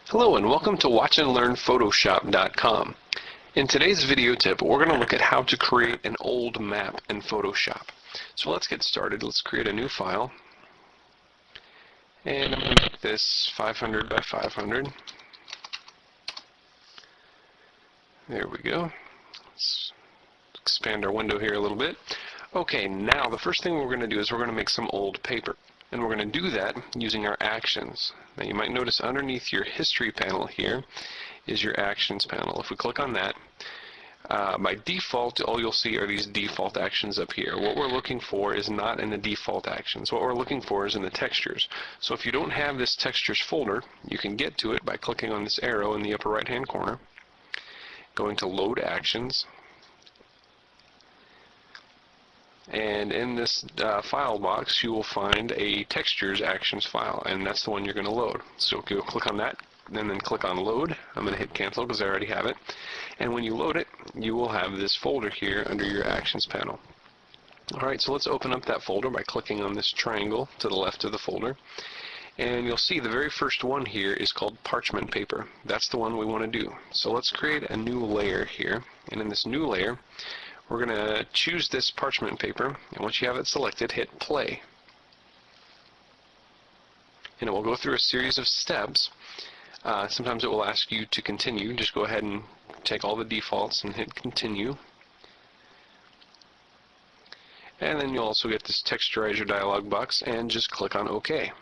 Hello and welcome to watchandlearnphotoshop.com. In today's video tip, we're going to look at how to create an old map in Photoshop. So let's get started. Let's create a new file. And I'm going to make this 500 by 500. There we go. Let's expand our window here a little bit. Okay, now the first thing we're going to do is we're going to make some old paper. And we're going to do that using our actions. Now you might notice underneath your history panel here is your actions panel. If we click on that, by default all you'll see are these default actions up here. What we're looking for is not in the default actions. What we're looking for is in the textures. So if you don't have this textures folder, you can get to it by clicking on this arrow in the upper right hand corner, going to load actions, and in this file box you will find a textures actions file, and that's the one you're going to load. So go click on that and then click on load. I'm going to hit cancel because I already have it, and when you load it you will have this folder here under your actions panel. Alright, so let's open up that folder by clicking on this triangle to the left of the folder, and you'll see the very first one here is called parchment paper. That's the one we want to do. So let's create a new layer here, and in this new layer we're going to choose this parchment paper, and once you have it selected, hit play. And it will go through a series of steps. Sometimes it will ask you to continue. Just go ahead and take all the defaults and hit continue. And then you'll also get this texturize your dialog box, and just click on OK.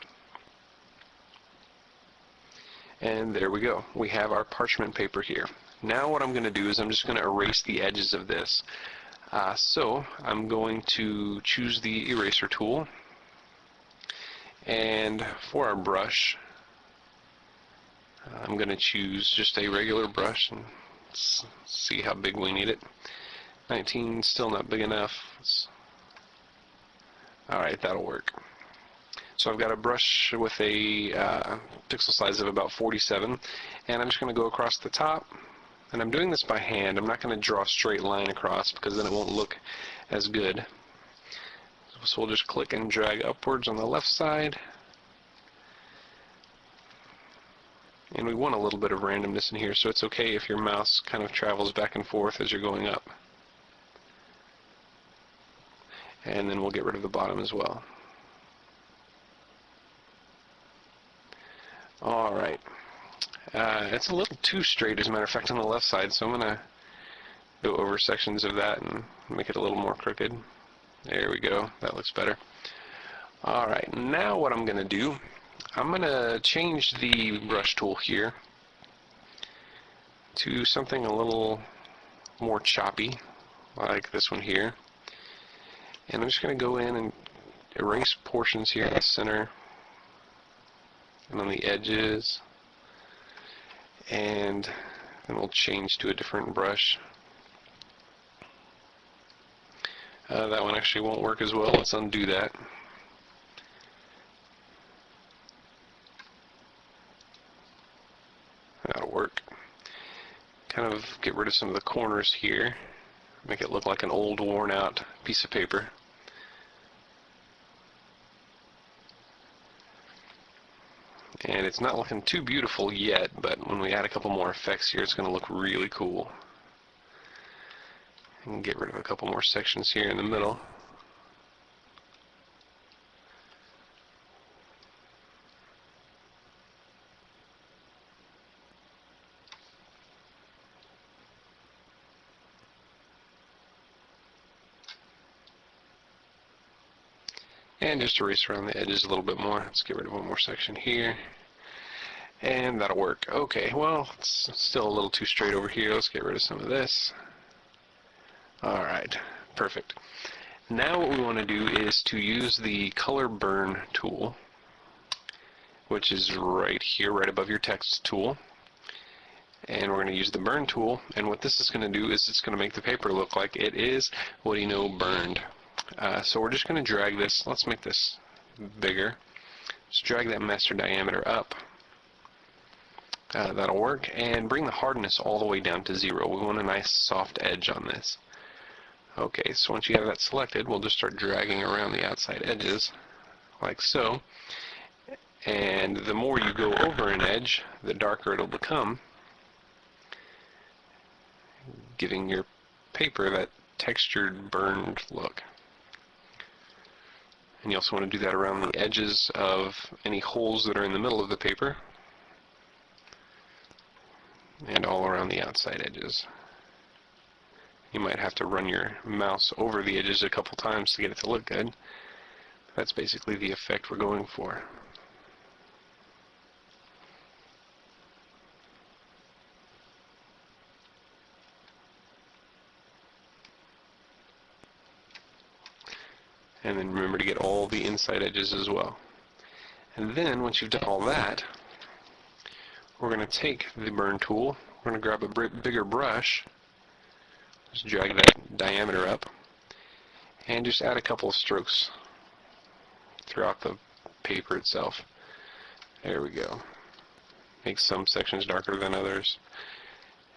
And there we go. We have our parchment paper here. Now what I'm going to do is I'm just going to erase the edges of this. So I'm going to choose the eraser tool, and for our brush I'm going to choose just a regular brush and see how big we need it. 19, still not big enough. Alright, that'll work. So I've got a brush with a pixel size of about 47, and I'm just going to go across the top. And I'm doing this by hand. I'm not going to draw a straight line across because then it won't look as good. So we'll just click and drag upwards on the left side. And we want a little bit of randomness in here, so it's okay if your mouse kind of travels back and forth as you're going up. And then we'll get rid of the bottom as well. Alright. It's a little too straight, as a matter of fact, on the left side, so I'm going to go over sections of that and make it a little more crooked. There we go. That looks better. Alright, now what I'm going to do, I'm going to change the brush tool here to something a little more choppy, like this one here. And I'm just going to go in and erase portions here in the center and on the edges. And then we'll change to a different brush. That one actually won't work as well. Let's undo that. That'll work. Kind of get rid of some of the corners here. Make it look like an old, worn out piece of paper. And it's not looking too beautiful yet, but when we add a couple more effects here, it's going to look really cool. And get rid of a couple more sections here in the middle. And just erase around the edges a little bit more. Let's get rid of one more section here. And that'll work. Okay, well, it's still a little too straight over here. Let's get rid of some of this. Alright, perfect. Now what we want to do is to use the color burn tool, which is right here, right above your text tool. And we're going to use the burn tool, and what this is going to do is it's going to make the paper look like it is, what do you know, burned. So we're just going to drag this. Let's make this bigger. Just drag that master diameter up. That'll work, and bring the hardness all the way down to 0. We want a nice soft edge on this. Okay, so once you have that selected, we'll just start dragging around the outside edges like so, And the more you go over an edge, the darker it'll become, giving your paper that textured, burned look. And you also want to do that around the edges of any holes that are in the middle of the paper, and all around the outside edges. You might have to run your mouse over the edges a couple times to get it to look good. That's basically the effect we're going for. And then remember to get all the inside edges as well. And then, once you've done all that, we're going to take the burn tool, we're going to grab a bigger brush, just drag that diameter up, and just add a couple of strokes throughout the paper itself. There we go. Make some sections darker than others.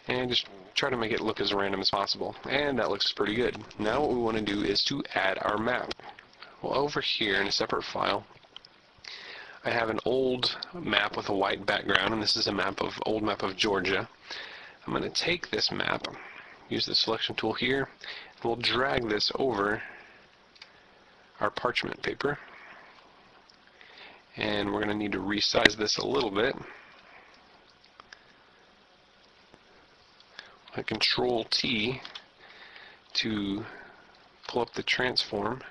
And just try to make it look as random as possible. And that looks pretty good. Now what we want to do is to add our map. Well, over here in a separate file, I have an old map with a white background, and this is a old map of Georgia. I'm going to take this map, use the selection tool here, and we'll drag this over our parchment paper. And we're going to need to resize this a little bit. Hit Control T to pull up the transform,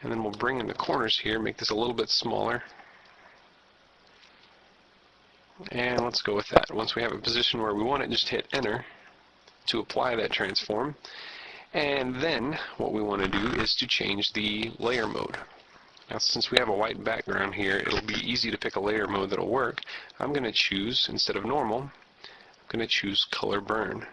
and then we'll bring in the corners here, make this a little bit smaller, and let's go with that. Once we have a position where we want it, just hit enter to apply that transform. And then what we want to do is to change the layer mode. Now, since we have a white background here, it'll be easy to pick a layer mode that'll work. I'm going to choose, instead of normal, I'm going to choose color burn.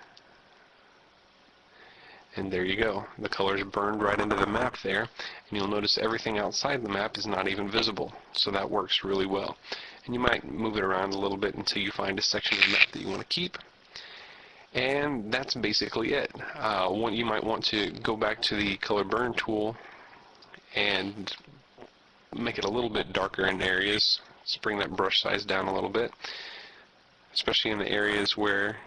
And there you go. The color's burned right into the map there, and you'll notice everything outside the map is not even visible. So that works really well. And you might move it around a little bit until you find a section of the map that you want to keep. And that's basically it. You might want to go back to the color burn tool and make it a little bit darker in areas. Just bring that brush size down a little bit, especially in the areas where,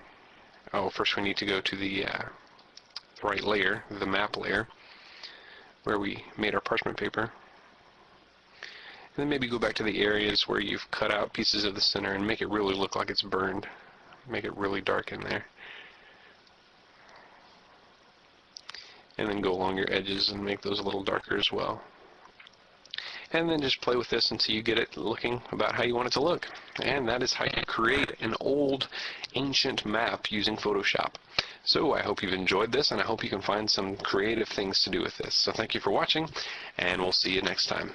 first we need to go to the right layer, the map layer, where we made our parchment paper. And then maybe go back to the areas where you've cut out pieces of the center and make it really look like it's burned. Make it really dark in there. And then go along your edges and make those a little darker as well. And then just play with this until you get it looking about how you want it to look. And that is how you create an old, ancient map using Photoshop. So I hope you've enjoyed this, and I hope you can find some creative things to do with this. So thank you for watching, and we'll see you next time.